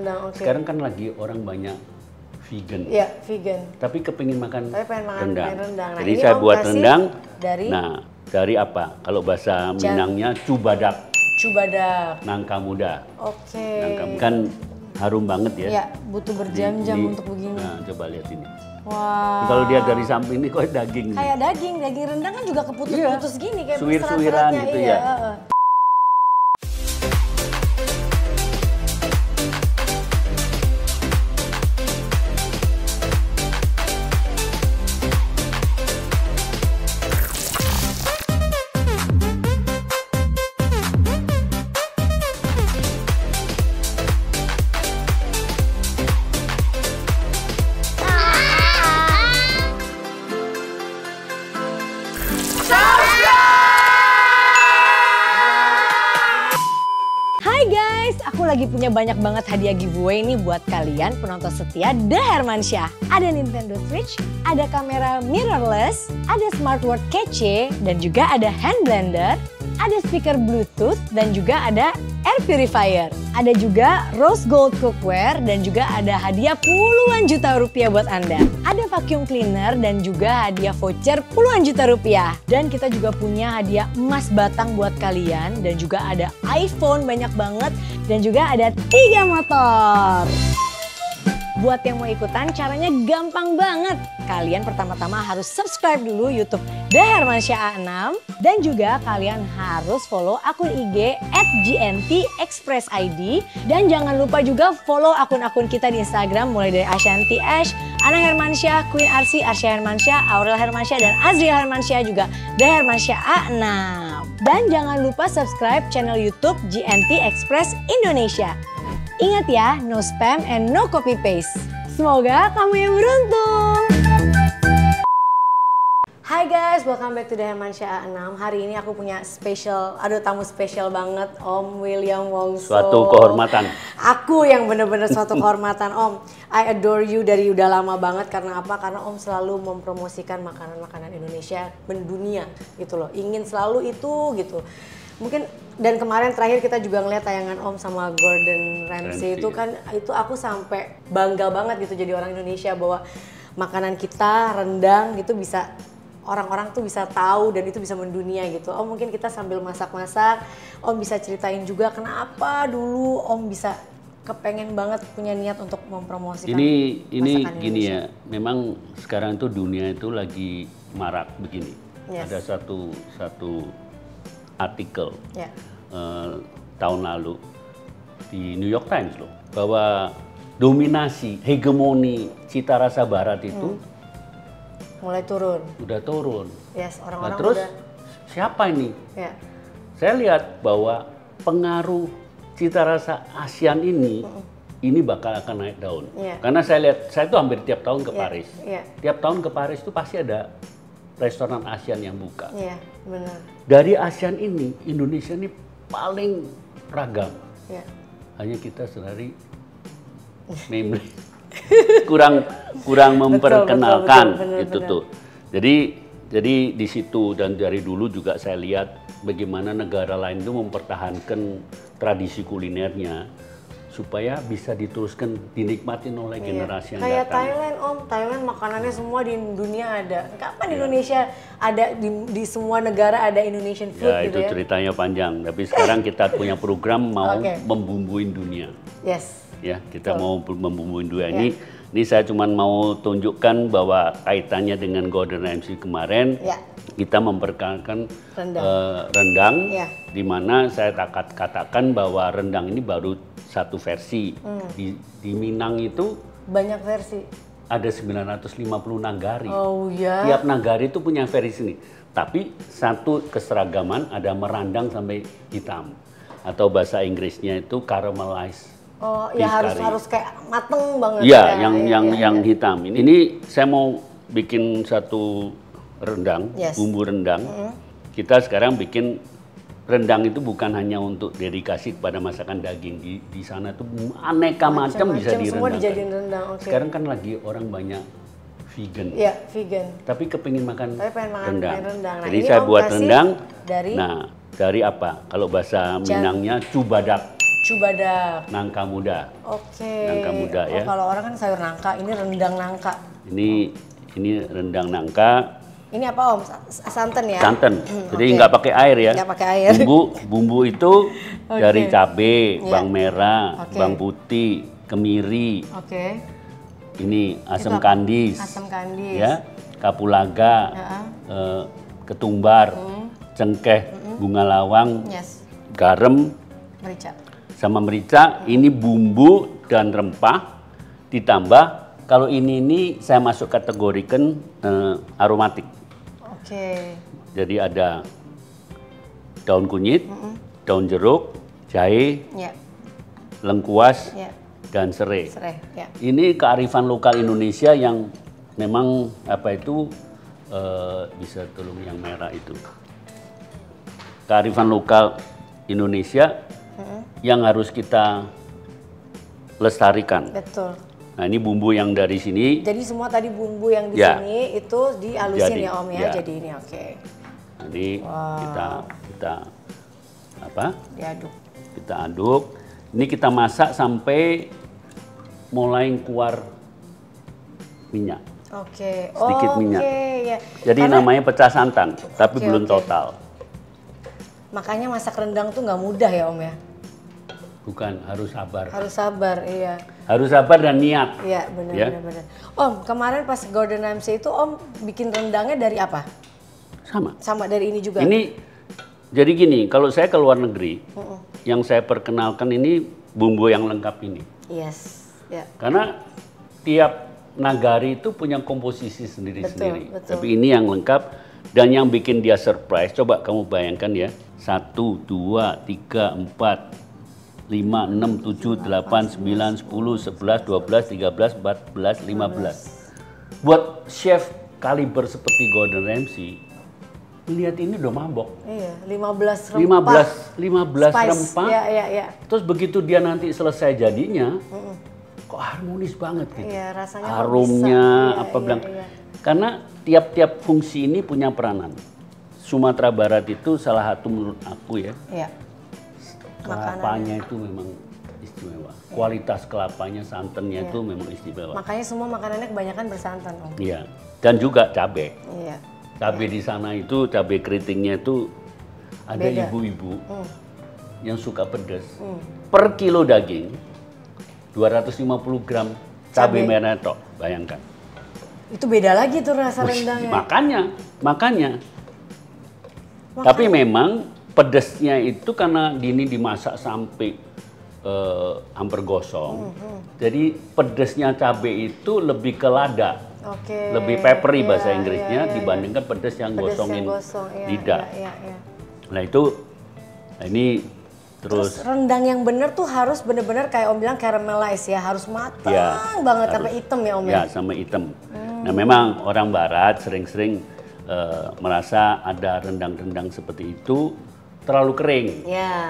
Rendang, okay. Sekarang kan lagi orang banyak vegan. Iya, vegan. Tapi kepingin makan rendang. Nah, jadi saya buat rendang. Dari? Nah, dari apa? Kalau bahasa Minangnya cubadak. Cubadak. Nangka muda. Oke. Nangka kan harum banget ya. Iya, butuh berjam-jam untuk begini. Nah, coba lihat ini. Wah. Kalau dia dari samping ini kok daging. Kayak daging rendang kan juga keputus-putus gini kayak suwir-suwiran gitu iya. Ya. Hai guys, aku lagi punya banyak banget hadiah giveaway nih buat kalian penonton setia The Hermansyah. Ada Nintendo Switch, ada kamera mirrorless, ada smartwatch kece, dan juga ada hand blender, ada speaker bluetooth, dan juga ada air purifier. Ada juga rose gold cookware dan juga ada hadiah puluhan juta rupiah buat Anda. Ada vacuum cleaner dan juga hadiah voucher puluhan juta rupiah. Dan kita juga punya hadiah emas batang buat kalian dan juga ada iPhone banyak banget dan juga ada 3 motor. Buat yang mau ikutan caranya gampang banget. Kalian pertama-tama harus subscribe dulu YouTube The Hermansyah A6 dan juga kalian harus follow akun IG @GNTExpressID dan jangan lupa juga follow akun-akun kita di Instagram mulai dari Ashanti Ash, Ana Hermansyah, Queen Arsy, Arsya Hermansyah, Aurel Hermansyah dan Azriel Hermansyah juga The Hermansyah A6. Dan jangan lupa subscribe channel YouTube GNT Express Indonesia. Ingat ya, no spam and no copy paste. Semoga kamu yang beruntung. Hai guys, welcome back to The Hermansyah A6. Hari ini aku punya tamu spesial banget, Om William Wongso. Suatu kehormatan. Aku yang bener-bener suatu kehormatan, Om. I adore you dari udah lama banget. Karena apa? Karena Om selalu mempromosikan makanan-makanan Indonesia mendunia gitu loh. Ingin selalu itu gitu. Mungkin dan kemarin terakhir kita juga ngeliat tayangan Om sama Gordon Ramsay itu kan itu aku sampai bangga banget gitu jadi orang Indonesia bahwa makanan kita rendang gitu bisa orang-orang tuh bisa tahu dan itu bisa mendunia gitu. Om mungkin kita sambil masak-masak Om bisa ceritain juga kenapa dulu Om bisa kepengen banget punya niat untuk mempromosikan ini masakan gini Indonesia. ya, memang sekarang itu dunia itu lagi marak begini. Yes. Ada satu artikel tahun lalu di New York Times loh bahwa dominasi hegemoni cita rasa barat itu mulai turun. Udah turun. Yes, orang-orang terus udah. Siapa ini? Ya. Saya lihat bahwa pengaruh cita rasa ASEAN ini bakal akan naik daun. Yeah. Karena saya lihat, saya tuh hampir tiap tahun ke Paris. Yeah. Tiap tahun ke Paris itu pasti ada restoran ASEAN yang buka. Iya, benar. Dari ASEAN ini, Indonesia ini paling ragam. Yeah. Hanya kita sehari namely kurang memperkenalkan itu tuh. Jadi di situ dan dari dulu juga saya lihat bagaimana negara lain itu mempertahankan tradisi kulinernya supaya bisa diteruskan dinikmatin oleh generasi yang kayak datang. Thailand Om, Thailand makanannya semua di dunia ada. Kapan Indonesia ada di semua negara ada Indonesian food Ya gitu itu ya? ceritanya panjang. Tapi sekarang kita punya program mau membumbuin dunia. Yes. Ya kita mau membumbuin dunia ini saya cuma mau tunjukkan bahwa kaitannya dengan Gordon Ramsay kemarin. Kita memperkenalkan rendang, di mana saya katakan bahwa rendang ini baru satu versi. Di Minang itu banyak versi. ada 950 nagari. Oh ya. Tiap nagari itu punya versi ini. Tapi satu keseragaman ada merandang sampai hitam. Atau bahasa Inggrisnya itu caramelized. Oh ya harus kayak mateng banget. Iya, yang hitam. Ini saya mau bikin satu rendang, bumbu rendang. Kita sekarang bikin rendang itu bukan hanya untuk dedikasi kepada masakan daging. Di sana tuh aneka macam bisa direndang. Semua dijadiin rendang. Okay. Sekarang kan lagi orang banyak vegan. Iya, vegan. Tapi kepingin makan rendang. Nah, jadi saya buat rendang. Dari? Nah, dari apa? Kalau bahasa Minangnya cubadak. Cubadak. Nangka muda. Oke. Nangka muda ya. Kalau orang kan sayur nangka, ini rendang nangka. Ini rendang nangka. Ini apa Om? Santan ya? Santan. Jadi nggak pakai air ya. Nggak pakai air. Bumbu itu dari cabai, bawang merah, bawang putih, kemiri. Ini asam kandis. Asam kandis. Ya, kapulaga, ketumbar, cengkeh, bunga lawang, garam, merica. Sama merica. Ini bumbu dan rempah ditambah. Kalau ini saya masuk kategorikan aromatik. Jadi ada daun kunyit, daun jeruk, jahe, lengkuas, dan serai. Ini kearifan lokal Indonesia yang memang bisa tolong yang merah itu. Kearifan lokal Indonesia yang harus kita lestarikan. Betul. Nah, ini bumbu yang dari sini. Jadi semua tadi bumbu yang di sini itu dihalusin ya Om ya. Jadi ini Ini kita diaduk. Kita aduk. Ini kita masak sampai mulai keluar minyak. Sedikit minyak. Ya. Jadi namanya pecah santan, tapi belum total. Makanya masak rendang tuh nggak mudah ya Om ya? Bukan, harus sabar. Harus sabar, iya. Harus sabar dan niat. Iya, benar. Om, kemarin pas Gordon Ramsay itu Om bikin rendangnya dari apa? Sama dari ini juga? Jadi gini, kalau saya ke luar negeri, yang saya perkenalkan ini bumbu yang lengkap ini. Karena tiap nagari itu punya komposisi sendiri-sendiri. Tapi ini yang lengkap dan yang bikin dia surprise. Coba kamu bayangkan ya, 1, 2, 3, 4, 5, 6, 7, 8, 9, 10, 11, 12, 13, 14, 15. Buat chef kaliber seperti Gordon Ramsay, lihat ini udah mabok. Iya, 15 rempah. 15 rempah. Iya. Terus begitu dia nanti selesai jadinya, kok harmonis banget gitu. Iya, rasanya aromnya Karena tiap-tiap fungsi ini punya peranan. Sumatera Barat itu salah satu menurut aku ya. Kelapanya itu memang istimewa. Kualitas kelapanya, santannya itu memang istimewa. Makanya semua makanannya kebanyakan bersantan, Om. Iya. Dan juga cabai. Iya. Cabai di sana itu, cabai keritingnya itu ada ibu-ibu yang suka pedas. Per kilo daging 250 gram cabai merah tok, bayangkan. Itu beda lagi tuh rasa rendangnya. Makanya. Tapi memang pedesnya itu karena ini dimasak sampai hampir gosong. Jadi pedesnya cabai itu lebih ke lada. Lebih peppery bahasa Inggrisnya dibandingkan pedes yang gosongin lidah. Nah ini terus rendang yang bener tuh harus bener-bener kayak Om bilang caramelize ya, harus matang banget sampai hitam ya Om ya. Sampai hitam. Nah memang orang Barat sering-sering merasa ada rendang-rendang seperti itu terlalu kering.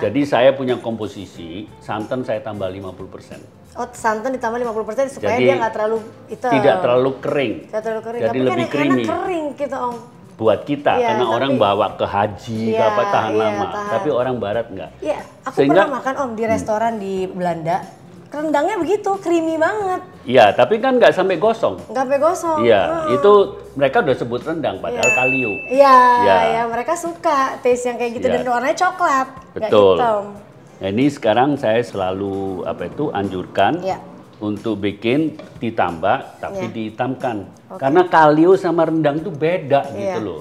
Jadi saya punya komposisi santan saya tambah 50%. Santan ditambah 50% supaya dia nggak terlalu hitam. Tidak terlalu kering. Jadi tapi lebih kan creamy. Enak kering gitu Om. Buat kita karena orang bawa ke haji tahan lama. Tapi orang Barat enggak. Iya, aku pernah makan Om di restoran di Belanda. Rendangnya begitu, creamy banget. Iya, tapi kan nggak sampai gosong. Nggak sampai gosong. Iya, itu mereka udah sebut rendang, padahal kalio. Iya, mereka suka taste yang kayak gitu dan warnanya coklat. Betul. Nah, ini sekarang saya selalu anjurkan untuk bikin ditambah, tapi dihitamkan. Karena kalio sama rendang itu beda gitu loh.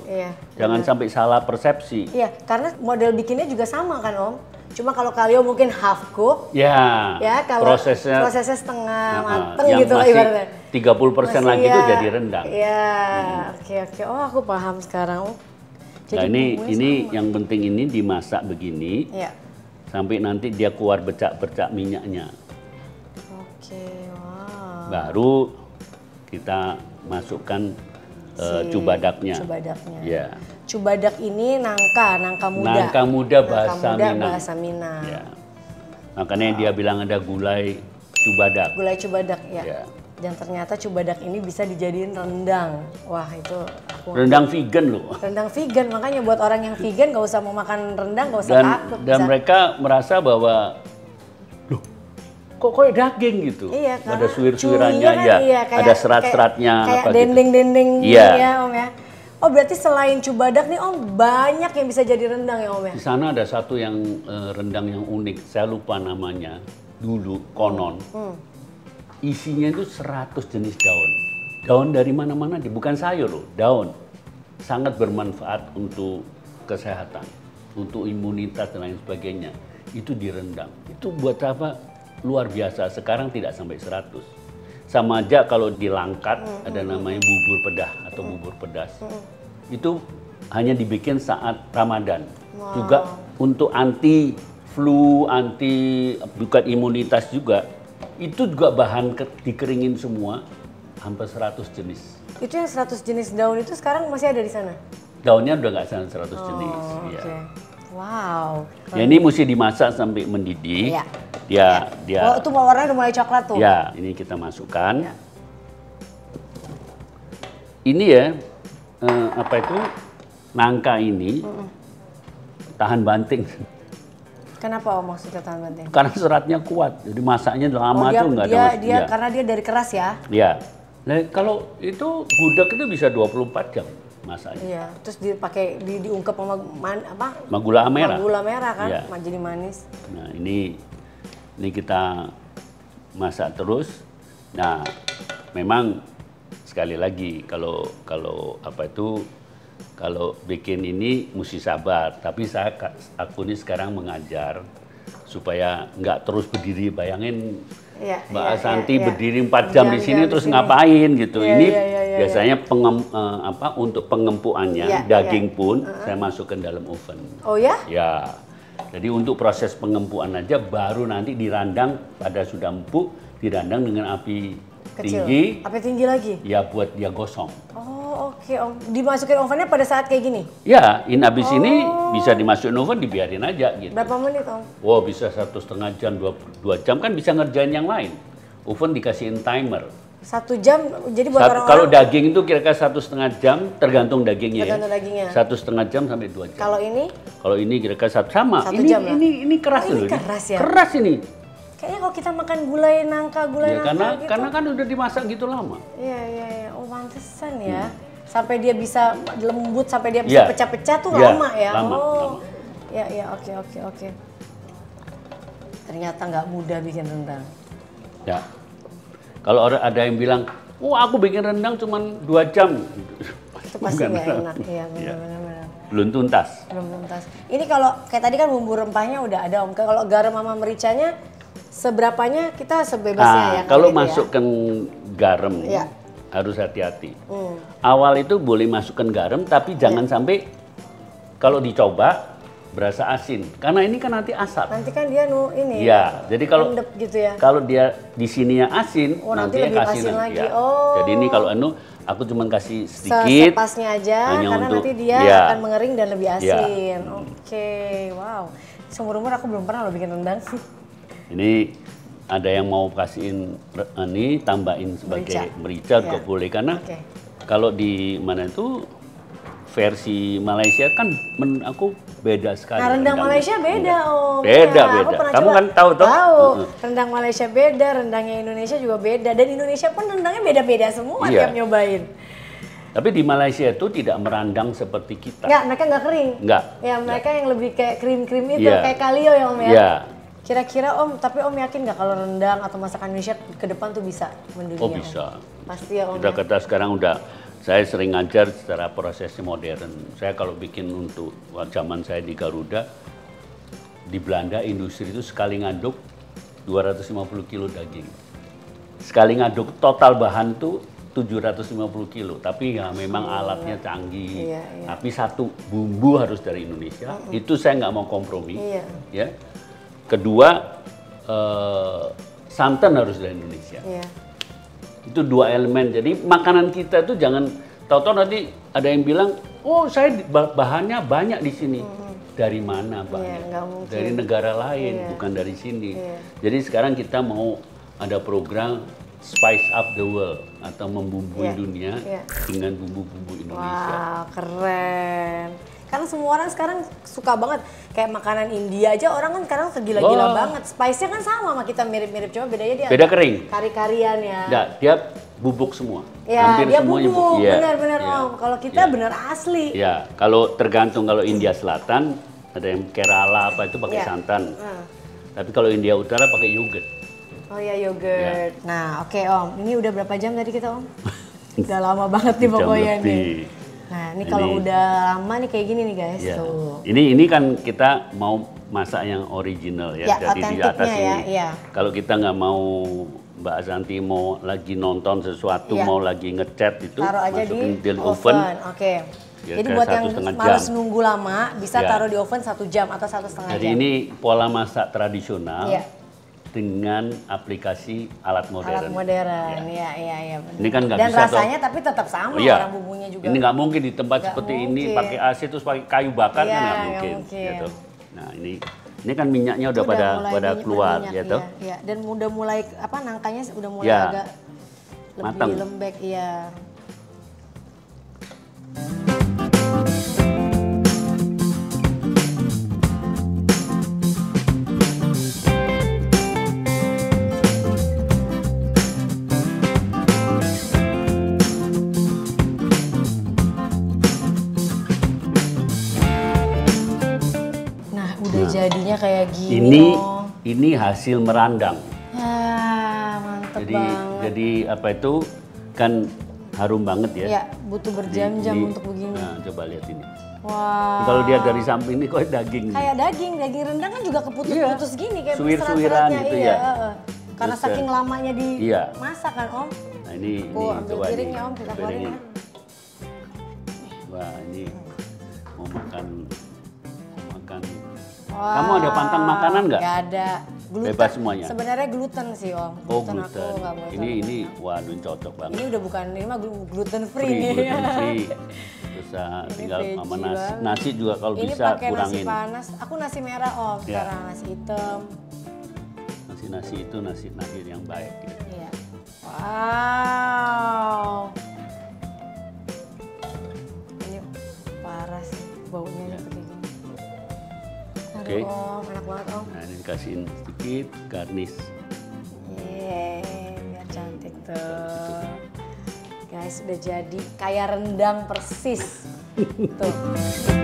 Jangan sampai salah persepsi. Iya, karena model bikinnya juga sama kan Om. Cuma kalau kalio mungkin half cook. Kalau prosesnya setengah mateng gitu lah ibaratnya. 30% lagi itu jadi rendang. Oke. Oh, aku paham sekarang. Nah, ini yang penting ini dimasak begini. Sampai nanti dia keluar bercak-bercak minyaknya. Baru kita masukkan cubadaknya. Cubadak ini nangka muda. Nangka muda bahasa Minang. Ya. Makanya dia bilang ada gulai cubadak. Gulai cubadak ya. Dan ternyata cubadak ini bisa dijadiin rendang. Wah itu rendang vegan loh. Rendang vegan, makanya buat orang yang vegan gak usah mau makan rendang, gak usah takut. Dan mereka merasa bahwa kok kayak daging gitu. Iya, ada suwir-suwirannya kan, ya, iya, ada serat-seratnya. Kayak dendeng-dendeng gitu. Ya Om ya. Oh berarti selain cubadak nih Om, banyak yang bisa jadi rendang ya Om ya? Di sana ada satu yang rendang yang unik, saya lupa namanya. Dulu konon, isinya itu 100 jenis daun. Daun dari mana-mana, bukan sayur loh, daun. Sangat bermanfaat untuk kesehatan, untuk imunitas dan lain sebagainya. Itu direndang. Itu buat apa? Luar biasa, sekarang tidak sampai 100. Sama aja kalau di Langkat ada namanya bubur pedah atau bubur pedas. Itu hanya dibikin saat Ramadan. Juga untuk anti flu, anti bukan imunitas juga. Itu juga bahan dikeringin semua, hampir 100 jenis. Itu yang 100 jenis daun itu sekarang masih ada di sana? Daunnya udah nggak 100 jenis. Ya. Okay. Wow. Ya, ini mesti dimasak sampai mendidih. Ya. Dia. Oh, itu warnanya udah mulai coklat tuh. Ya, ini kita masukkan. Ya. Ini ya, apa itu, nangka ini tahan banting. Kenapa Om maksudnya tahan banting? Karena seratnya kuat, jadi masaknya lama tuh nggak ada. Karena dia dari keras ya? Ya. Nah, kalau itu gudeg itu bisa 24 jam masaknya. Iya, terus diungkep sama gula merah. Gula merah kan, ya. Jadi manis. Nah, ini kita masak terus. Nah, memang sekali lagi kalau bikin ini mesti sabar. Tapi aku ini sekarang mengajar supaya nggak terus berdiri. Bayangin Mbak Asanti berdiri 4 jam di sini terus ngapain gitu. Ini biasanya untuk pengempuannya daging pun saya masukkan dalam oven. Oh ya? Ya. Jadi untuk proses pengempuan aja baru nanti dirandang pada sudah empuk, dirandang dengan api kecil. Tinggi. Api tinggi lagi? Ya buat dia gosong. Oh oke Om. Dimasukin ovennya pada saat kayak gini? Ya, habis ini bisa dimasukin oven dibiarin aja gitu. Berapa menit Om? Wow, bisa 1,5 jam, 2 jam kan bisa ngerjain yang lain. Oven dikasihin timer. 1 jam, jadi buat orang-orang... Kalau daging itu kira-kira 1,5 jam, tergantung dagingnya. Tergantung dagingnya. 1,5 jam sampai 2 jam. Kalau ini? Kalau ini kira-kira sama. 1 jam lah. Ini keras loh. Ini keras ya? Keras ini. Kayaknya kalau kita makan gulai nangka gitu. Karena kan udah dimasak gitu lama. Iya. Oh pantesan ya. Sampai dia bisa lembut, sampai dia bisa pecah-pecah tuh lama ya? Lama. Ya, oke. Ternyata nggak mudah bikin rendang. Ya. Kalau ada yang bilang, aku bikin rendang cuma 2 jam. Itu pasti nggak enak, ya benar-benar. Belum tuntas. Ini kalau kayak tadi kan bumbu rempahnya udah ada Om. Kalau garam sama mericanya, seberapanya kita sebebasnya ya? Kalau masukkan garam, harus hati-hati. Awal itu boleh masukkan garam, tapi jangan sampai kalau dicoba berasa asin, karena ini kan nanti asap. Nanti kan dia jadi kalau gitu ya. Kalau dia di sininya asin, nanti lebih asin lagi. Ya. Jadi ini kalau aku cuma kasih sedikit. Sepasnya aja, karena nanti dia akan mengering dan lebih asin. Oke, wow. Seumur umur aku belum pernah bikin rendang. Ini ada yang mau kasihin tambahin sebagai merica juga boleh, karena kalau di mana itu versi Malaysia kan aku beda sekali. Nah, rendang Malaysia beda Om. Beda. Kamu kan tahu toh? Tahu. Rendang Malaysia beda, rendangnya Indonesia juga beda, dan Indonesia pun rendangnya beda-beda semua tiap nyobain. Tapi di Malaysia itu tidak merandang seperti kita. Enggak, mereka nggak kering. Enggak. Ya, mereka yang lebih kayak krim-krim itu, kayak kalio ya Om ya. Iya. Kira-kira tapi Om yakin nggak kalau rendang atau masakan Indonesia ke depan tuh bisa mendunia? Oh bisa. Pasti ya Om. Kata sekarang saya sering ngajar secara prosesnya modern. Saya kalau bikin untuk zaman saya di Garuda, di Belanda industri itu sekali ngaduk 250 kilo daging. Sekali ngaduk total bahan tuh 750 kilo. Tapi ya memang alatnya canggih. Tapi satu, bumbu harus dari Indonesia. Itu saya nggak mau kompromi. Ya. Kedua, santan harus dari Indonesia. Itu 2 elemen. Jadi makanan kita itu jangan tahu-tahu nanti ada yang bilang, saya bahannya banyak di sini. Dari mana banyak? Dari negara lain, bukan dari sini. Jadi sekarang kita mau ada program Spice Up the World atau membumbui dunia dengan bumbu-bumbu Indonesia. Wah, keren. Karena semua orang sekarang suka banget kayak makanan India aja orang kan sekarang tergila-gila banget. Spice-nya kan sama kita mirip-mirip, cuma bedanya dia beda kering. Kari-karian ya. Nggak, dia bubuk semua. Ya, hampir dia semuanya bubuk, ya, benar-benar Om. Kalau kita benar asli. Ya, kalau tergantung kalau India Selatan ada yang Kerala apa itu pakai santan. Tapi kalau India Utara pakai yogurt. Oh ya yogurt. Ya. Nah oke Om, ini udah berapa jam tadi kita Om? Udah lama banget nih pokoknya nih. Nah ini kalau udah lama nih kayak gini nih guys. Ya. Tuh. Ini kan kita mau masak yang original ya, dari di atas ini. Ya. Kalau kita nggak mau Mbak Asanti mau lagi nonton sesuatu, mau lagi ngechat itu, taruh aja masukin di oven. Oke. Jadi buat yang males nunggu lama, bisa taruh di oven 1 jam atau 1,5 jam. Jadi ini pola masak tradisional. Dengan aplikasi alat modern. Alat modern, iya. Ini kan nggak bisa. Dan rasanya tapi tetap sama orang bumbunya juga. Ini nggak mungkin di tempat seperti ini pakai AC terus pakai kayu bakar kan nggak mungkin. Gitu. Nah ini kan minyaknya udah pada keluar, gitu. Iya. Dan udah mulai nangkanya udah mulai agak lebih lembek, iya. Jadinya kayak gini. Ini hasil merandang. Mantep banget. Jadi apa itu kan harum banget ya. Iya, butuh berjam-jam untuk begini. Nah, coba lihat ini. Wah. Kalau dia dari samping ini kok daging. Kayak daging rendang kan juga keputus-putus gini kayak suwir-suwiran gitu ya. Karena saking lamanya dimasak kan Om. Nah ini ambil piringnya Om, kita keluarin ya. Wah ini mau makan. Wah, kamu ada pantang makanan nggak? Nggak ada. Gluten. Bebas semuanya. Sebenarnya gluten sih Om. Gluten. Aku nggak boleh. Ini waduh cocok banget. Ini udah bukan, ini mah gluten free nih. Gluten free. Terus tinggal sama nasi juga kalau bisa kurangin. Ini pakai nasi panas. Aku nasi merah Om, sekarang nasi hitam. Nasi itu nasi yang baik. Gitu. Iya. Wow. Ini parah sih baunya seperti ini. Oke. Om, enak banget Om. Nah ini dikasihin sedikit garnish. Biar cantik tuh. Guys udah jadi kayak rendang persis. Tuh.